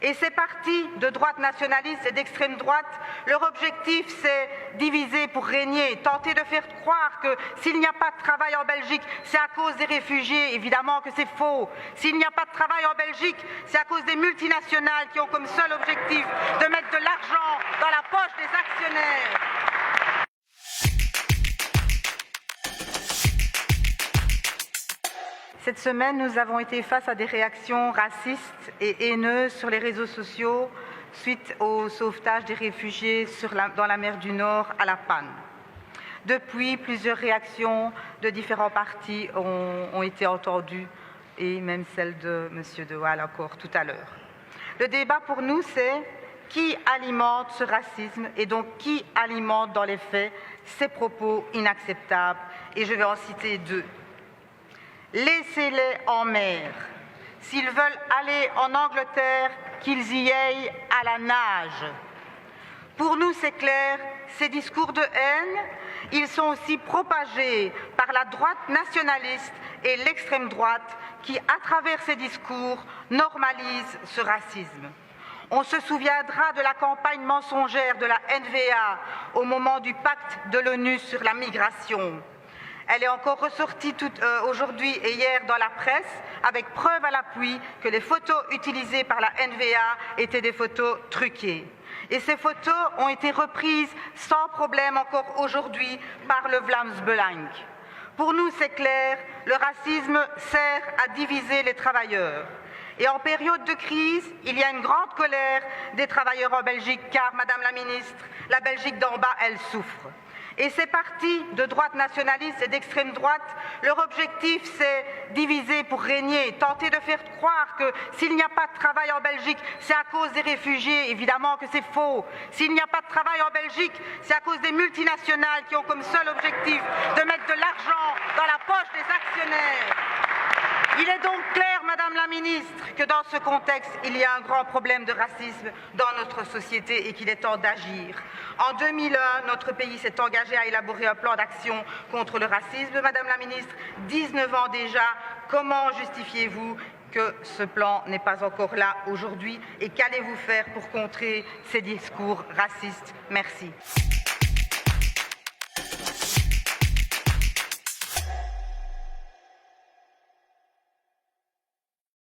Et ces partis de droite nationaliste et d'extrême droite, leur objectif c'est diviser pour régner, tenter de faire croire que s'il n'y a pas de travail en Belgique, c'est à cause des réfugiés, évidemment que c'est faux. S'il n'y a pas de travail en Belgique, c'est à cause des multinationales qui ont comme seul objectif de mettre de l'argent dans la poche des actionnaires. Cette semaine, nous avons été face à des réactions racistes et haineuses sur les réseaux sociaux suite au sauvetage des réfugiés dans la mer du Nord à La Panne. Depuis, plusieurs réactions de différents partis ont été entendues, et même celle de M. De Waal encore tout à l'heure. Le débat pour nous, c'est qui alimente ce racisme et donc qui alimente dans les faits ces propos inacceptables. Et je vais en citer deux. Laissez-les en mer. S'ils veulent aller en Angleterre, qu'ils y aillent à la nage. Pour nous, c'est clair, ces discours de haine, ils sont aussi propagés par la droite nationaliste et l'extrême droite qui, à travers ces discours, normalisent ce racisme. On se souviendra de la campagne mensongère de la NVA au moment du pacte de l'ONU sur la migration. Elle est encore ressortie aujourd'hui et hier dans la presse, avec preuve à l'appui que les photos utilisées par la NVA étaient des photos truquées. Et ces photos ont été reprises sans problème encore aujourd'hui par le Vlaams Belang. Pour nous, c'est clair, le racisme sert à diviser les travailleurs. Et en période de crise, il y a une grande colère des travailleurs en Belgique, car, Madame la Ministre, la Belgique d'en bas, elle souffre. Et ces partis de droite nationaliste et d'extrême droite, leur objectif c'est diviser pour régner, tenter de faire croire que s'il n'y a pas de travail en Belgique, c'est à cause des réfugiés, évidemment que c'est faux. S'il n'y a pas de travail en Belgique, c'est à cause des multinationales qui ont comme seul objectif de mettre de l'argent dans la poche des actionnaires. Il est donc clair, Madame la Ministre, que dans ce contexte, il y a un grand problème de racisme dans notre société et qu'il est temps d'agir. En 2001, notre pays s'est engagé à élaborer un plan d'action contre le racisme. Madame la Ministre, 19 ans déjà, comment justifiez-vous que ce plan n'est pas encore là aujourd'hui et qu'allez-vous faire pour contrer ces discours racistes? Merci.